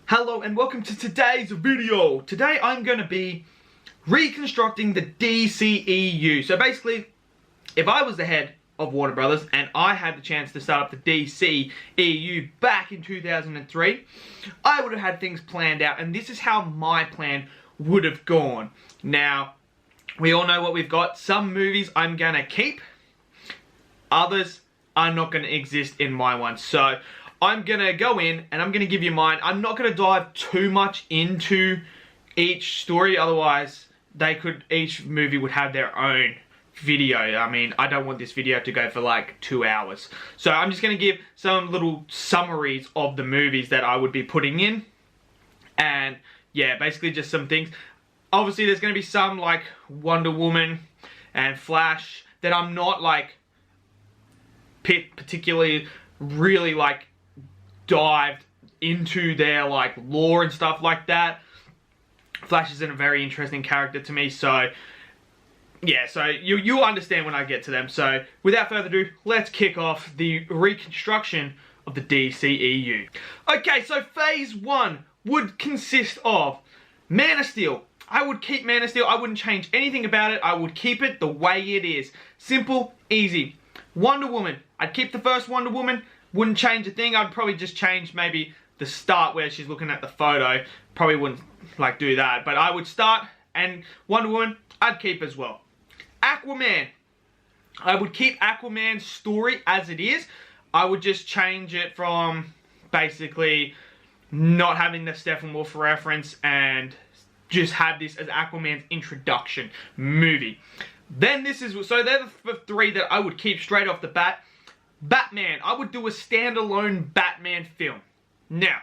Hello and welcome to today's video. Today I'm going to be reconstructing the DCEU. So basically, if I was the head of Warner Brothers and I had the chance to start up the DCEU back in 2003, I would have had things planned out, and this is how my plan would have gone. Now, we all know what we've got. Some movies I'm going to keep, others are not going to exist in my one. So I'm going to go in and I'm going to give you mine. I'm not going to dive too much into each story, otherwise each movie would have their own video. I mean, I don't want this video to go for like 2 hours. So I'm just going to give some little summaries of the movies that I would be putting in. And yeah, basically just some things. Obviously there's going to be some like Wonder Woman and Flash that I'm not like particularly really like dived into their like lore and stuff like that. Flash isn't a very interesting character to me, so yeah, so you'll understand when I get to them. So without further ado, let's kick off the reconstruction of the DCEU. Okay, so phase 1 would consist of Man of Steel. I would keep Man of Steel. I wouldn't change anything about it. I would keep it the way it is. Simple, easy. Wonder Woman. I'd keep the first Wonder Woman. Wouldn't change a thing. I'd probably just change maybe the start where she's looking at the photo. Probably wouldn't like do that. But I would start, and Wonder Woman, I'd keep as well. Aquaman. I would keep Aquaman's story as it is. I would just change it from basically not having the Steppenwolf reference and just have this as Aquaman's introduction movie. Then so they're the 3 that I would keep straight off the bat. Batman. I would do a standalone Batman film. Now,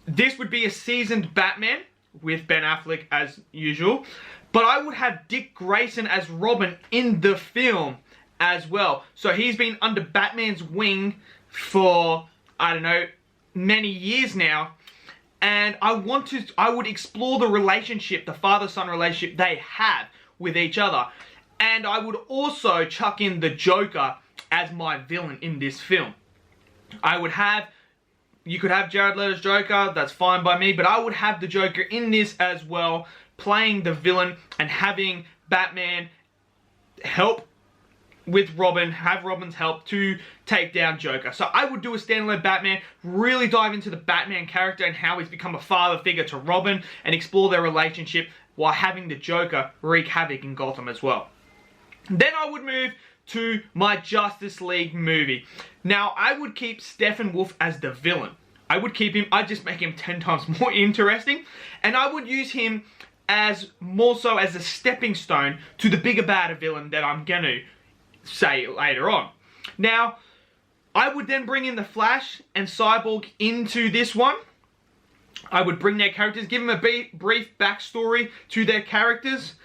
this would be a seasoned Batman with Ben Affleck as usual, but I would have Dick Grayson as Robin in the film as well. So he's been under Batman's wing for, I don't know, many years now, and I would explore the relationship, the father-son relationship they have with each other. And I would also chuck in the Joker as my villain in this film. You could have Jared Leto's Joker, that's fine by me, but I would have the Joker in this as well, playing the villain and having Batman help with Robin, have Robin's help to take down Joker. So I would do a standalone Batman, really dive into the Batman character and how he's become a father figure to Robin and explore their relationship while having the Joker wreak havoc in Gotham as well. Then I would move to my Justice League movie. Now, I would keep Steppenwolf as the villain. I would keep him, I'd just make him 10 times more interesting, and I would use him as more so as a stepping stone to the bigger, badder villain that I'm gonna say later on. Now, I would then bring in the Flash and Cyborg into this one. I would bring their characters, give them a brief backstory to their characters,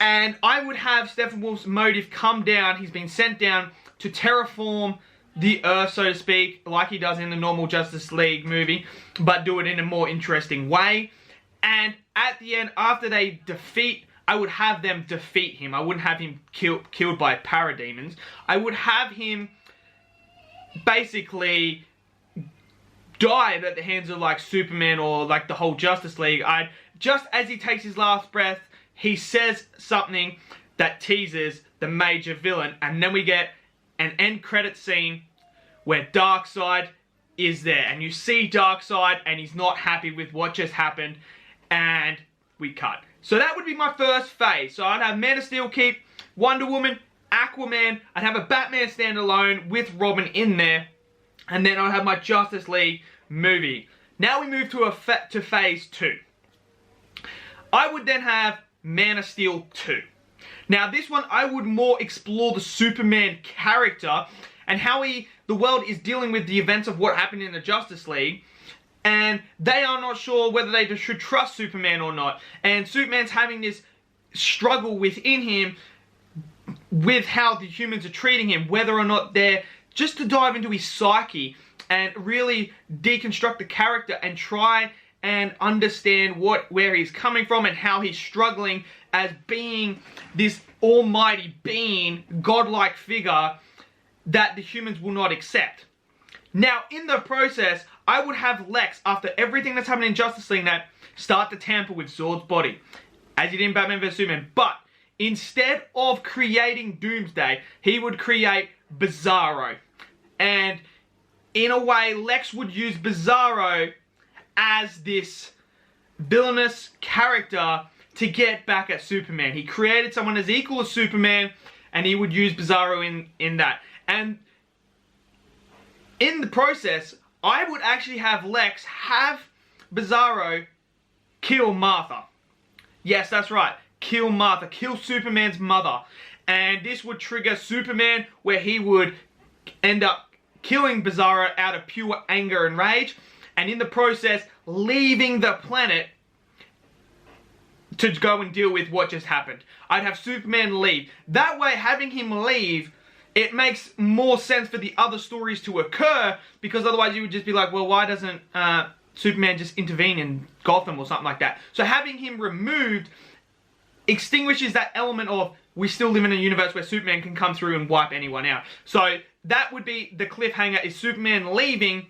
and I would have Steppenwolf's motive come down. He's been sent down to terraform the Earth, so to speak, like he does in the normal Justice League movie, but do it in a more interesting way. And at the end, after they defeat, I would have them defeat him. I wouldn't have him killed by parademons. I would have him basically die at the hands of like Superman or like the whole Justice League. Just as he takes his last breath, he says something that teases the major villain, and then we get an end credit scene where Darkseid is there, and you see Darkseid and he's not happy with what just happened, and we cut. So that would be my first phase. So I'd have Man of Steel keep, Wonder Woman, Aquaman, I'd have a Batman standalone with Robin in there, and then I'd have my Justice League movie. Now we move to phase 2. I would then have Man of Steel 2. Now this one I would more explore the Superman character and how the world is dealing with the events of what happened in the Justice League, and they are not sure whether they should trust Superman or not, and Superman's having this struggle within him with how the humans are treating him, whether or not they're just to dive into his psyche and really deconstruct the character and try and understand where he's coming from and how he's struggling as being this almighty being, godlike figure that the humans will not accept. Now, in the process, I would have Lex, after everything that's happened in Justice League now, start to tamper with Zord's body, as he did in Batman vs Superman. But instead of creating Doomsday, he would create Bizarro. And in a way, Lex would use Bizarro as this villainous character to get back at Superman. He created someone as equal as Superman, and he would use Bizarro in that. And in the process, I would actually have Lex have Bizarro kill Martha. Yes, that's right. Kill Martha. Kill Superman's mother. And this would trigger Superman, where he would end up killing Bizarro out of pure anger and rage. And in the process, leaving the planet to go and deal with what just happened. I'd have Superman leave. That way, having him leave, it makes more sense for the other stories to occur, because otherwise you would just be like, well, why doesn't Superman just intervene in Gotham or something like that? So having him removed extinguishes that element of, we still live in a universe where Superman can come through and wipe anyone out. So that would be the cliffhanger, is Superman leaving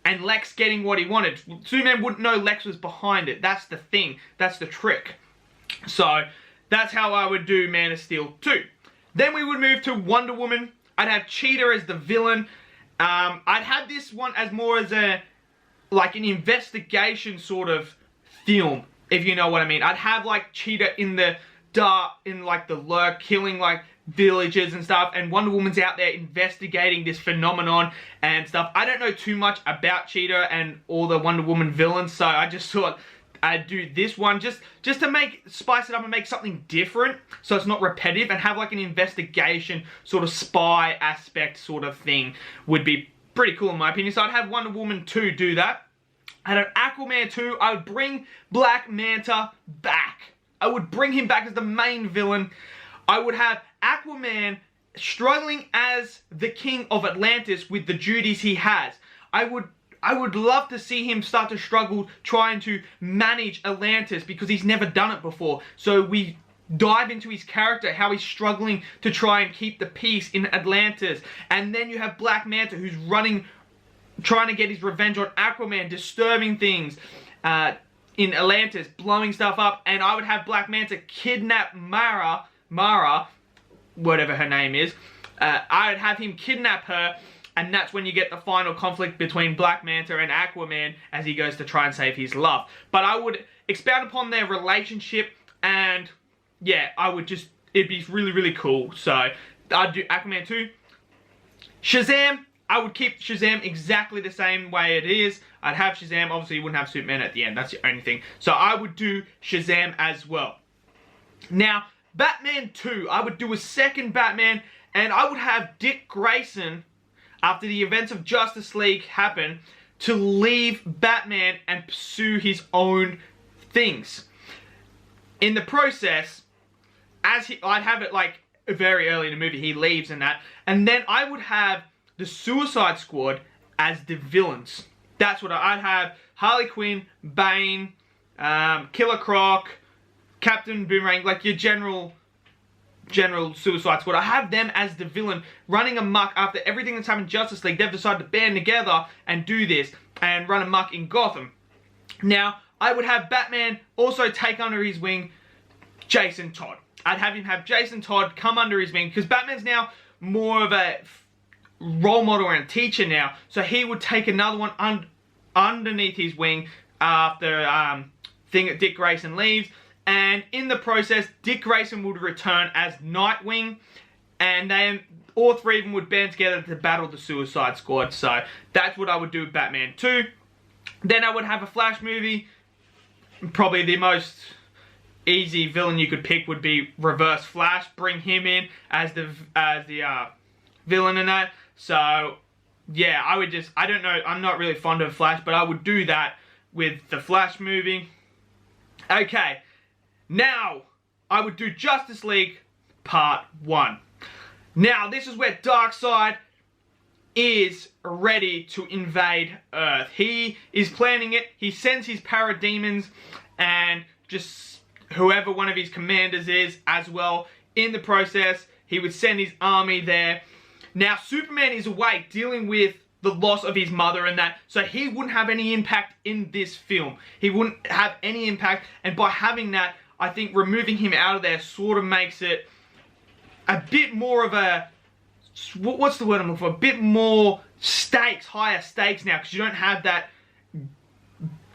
and Lex getting what he wanted. Superman wouldn't know Lex was behind it. That's the thing. That's the trick. So that's how I would do Man of Steel 2. Then we would move to Wonder Woman. I'd have Cheetah as the villain. I'd have this one as more as an investigation sort of film, if you know what I mean. I'd have like Cheetah in the dark, in like the lurk, killing like villages and stuff, and Wonder Woman's out there investigating this phenomenon and stuff. I don't know too much about Cheetah and all the Wonder Woman villains, so I just thought I'd do this one just to spice it up and make something different, so it's not repetitive, and have like an investigation sort of spy aspect sort of thing. Would be pretty cool in my opinion. So I'd have Wonder Woman 2 do that. I'd have Aquaman 2. I would bring Black Manta back. I would bring him back as the main villain. I would have Aquaman struggling as the king of Atlantis with the duties he has. I would love to see him start to struggle trying to manage Atlantis, because he's never done it before. So we dive into his character, how he's struggling to try and keep the peace in Atlantis. And then you have Black Manta, who's trying to get his revenge on Aquaman, disturbing things in Atlantis, blowing stuff up. And I would have Black Manta kidnap Mara, whatever her name is. I would have him kidnap her, and that's when you get the final conflict between Black Manta and Aquaman as he goes to try and save his love. But I would expound upon their relationship, and yeah, it'd be really, really cool. So I'd do Aquaman 2. Shazam, I would keep Shazam exactly the same way it is. I'd have Shazam, obviously you wouldn't have Superman at the end, that's the only thing. So I would do Shazam as well. Now, Batman 2, I would do a second Batman, and I would have Dick Grayson, after the events of Justice League happen, to leave Batman and pursue his own things. In the process, I'd have it like very early in the movie, he leaves and that, and then I would have the Suicide Squad as the villains. That's what I'd have. Harley Quinn, Bane, Killer Croc, Captain Boomerang, like your general Suicide Squad. I have them as the villain, running amok after everything that's happened in Justice League. They've decided to band together and do this and run amok in Gotham. Now, I would have Batman also take under his wing Jason Todd. I'd have him have Jason Todd come under his wing, because Batman's now more of a role model and a teacher now, so he would take another one underneath his wing after Dick Grayson leaves. And in the process, Dick Grayson would return as Nightwing, and then all three of them would band together to battle the Suicide Squad. So that's what I would do with Batman 2. Then I would have a Flash movie. Probably the most easy villain you could pick would be Reverse Flash. Bring him in as the villain in that. So yeah, I don't know, I'm not really fond of Flash, but I would do that with the Flash movie. Okay. Now, I would do Justice League Part 1. Now, this is where Darkseid is ready to invade Earth. He is planning it. He sends his parademons and just whoever one of his commanders is as well. In the process, he would send his army there. Now, Superman is away dealing with the loss of his mother and that. So he wouldn't have any impact in this film. He wouldn't have any impact. And by having that, I think removing him out of there sort of makes it a bit more of a, what's the word I'm looking for? A bit more stakes, higher stakes now, because you don't have that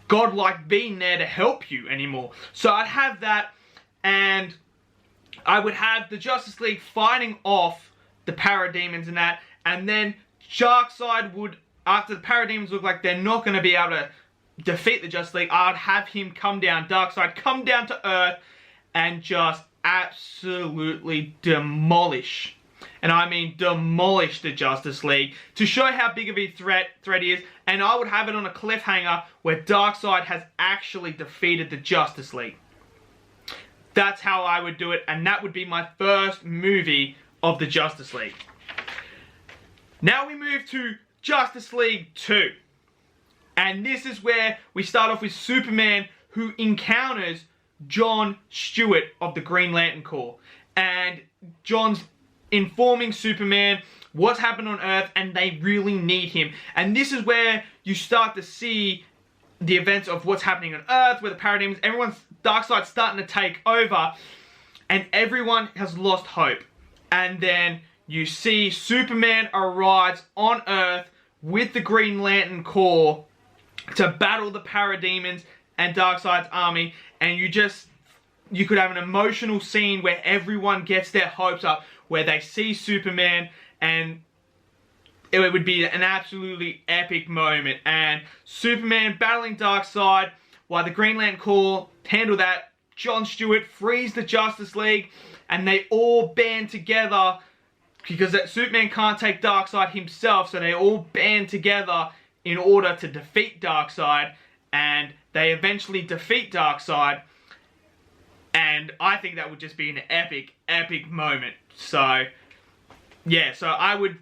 godlike being there to help you anymore. So I'd have that, and I would have the Justice League fighting off the parademons and that, and then Darkseid would, after the parademons look like they're not going to be able to defeat the Justice League, I'd have him come down, Darkseid come down to Earth and just absolutely demolish, and I mean demolish, the Justice League to show how big of a threat he is. And I would have it on a cliffhanger where Darkseid has actually defeated the Justice League. That's how I would do it, and that would be my first movie of the Justice League. Now we move to Justice League 2. And this is where we start off with Superman, who encounters John Stewart of the Green Lantern Corps. And John's informing Superman what's happened on Earth, and they really need him. And this is where you start to see the events of what's happening on Earth, where the parademons, everyone's, Darkseid's starting to take over, and everyone has lost hope. And then you see Superman arrives on Earth with the Green Lantern Corps to battle the parademons and Darkseid's army, and you could have an emotional scene where everyone gets their hopes up, where they see Superman, and it would be an absolutely epic moment. And Superman battling Darkseid, while the Green Lantern Corps handle that, John Stewart frees the Justice League, and they all band together, because Superman can't take Darkseid himself, so they all band together in order to defeat Darkseid, and they eventually defeat Darkseid. And I think that would just be an epic, epic moment. So, yeah, so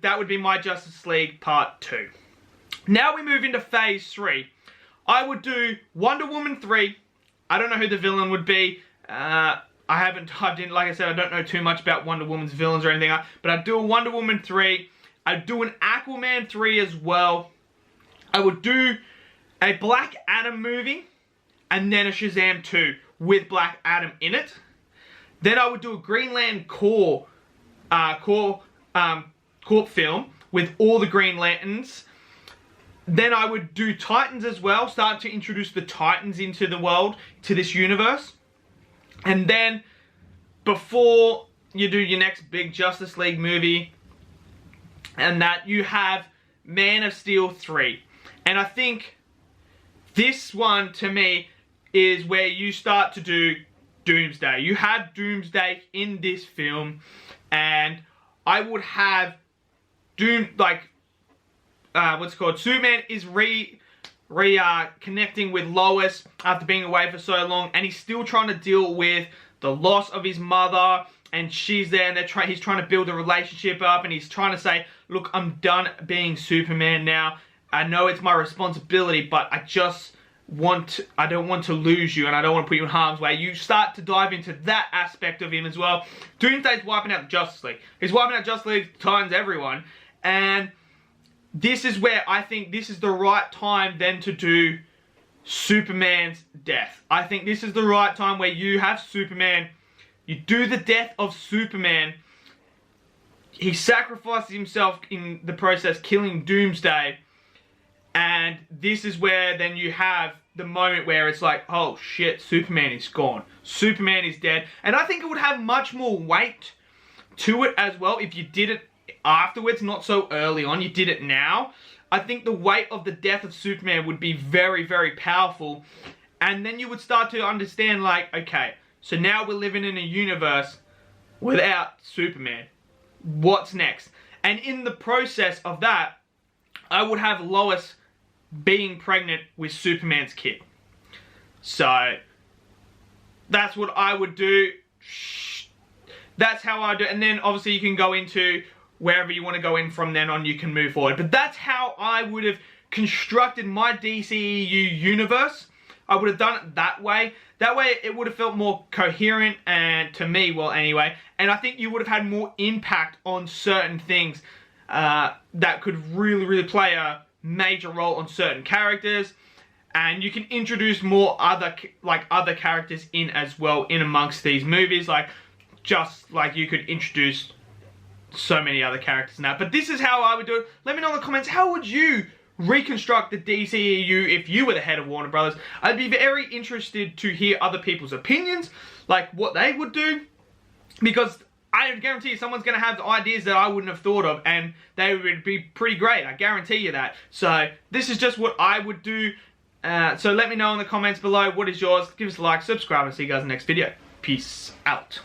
that would be my Justice League Part 2. Now we move into Phase 3. I would do Wonder Woman 3. I don't know who the villain would be. I haven't dived in, like I said, I don't know too much about Wonder Woman's villains or anything, but I'd do a Wonder Woman 3. I'd do an Aquaman 3 as well. I would do a Black Adam movie, and then a Shazam 2 with Black Adam in it. Then I would do a Green Lantern Corps film with all the Green Lanterns. Then I would do Titans as well, start to introduce the Titans into the world, to this universe. And then, before you do your next big Justice League movie, and that, you have Man of Steel 3. And I think this one, to me, is where you start to do Doomsday. You have Doomsday in this film, and I would have Superman is connecting with Lois after being away for so long, and he's still trying to deal with the loss of his mother, and she's there, and he's trying to build a relationship up, and he's trying to say, look, I'm done being Superman now. I know it's my responsibility, but I don't want to lose you, and I don't want to put you in harm's way. You start to dive into that aspect of him as well. Doomsday's wiping out the Justice League. He's wiping out Justice League, Titans, everyone. And this is where I think this is the right time then to do Superman's death. I think this is the right time where you have Superman, you do the death of Superman. He sacrifices himself in the process, killing Doomsday. And this is where then you have the moment where it's like, oh shit, Superman is gone. Superman is dead. And I think it would have much more weight to it as well if you did it afterwards, not so early on. You did it now. I think the weight of the death of Superman would be very, very powerful. And then you would start to understand, like, okay, so now we're living in a universe without Superman. What's next? And in the process of that, I would have Lois being pregnant with Superman's kid. So, that's what I would do. That's how I do it. And then, obviously, you can go into wherever you want to go in from then on, you can move forward. But that's how I would have constructed my DCEU universe. I would have done it that way. That way, it would have felt more coherent, and to me, well, anyway. And I think you would have had more impact on certain things. that could really play a major role on certain characters. And you can introduce more other characters in as well in amongst these movies, just like you could introduce so many other characters in that. But this is how I would do it. Let me know in the comments, how would you reconstruct the DCEU if you were the head of Warner Brothers? I'd be very interested to hear other people's opinions, like what they would do, because I guarantee you someone's going to have ideas that I wouldn't have thought of, and they would be pretty great. I guarantee you that. So this is just what I would do. So let me know in the comments below what is yours. Give us a like, subscribe, and see you guys in the next video. Peace out.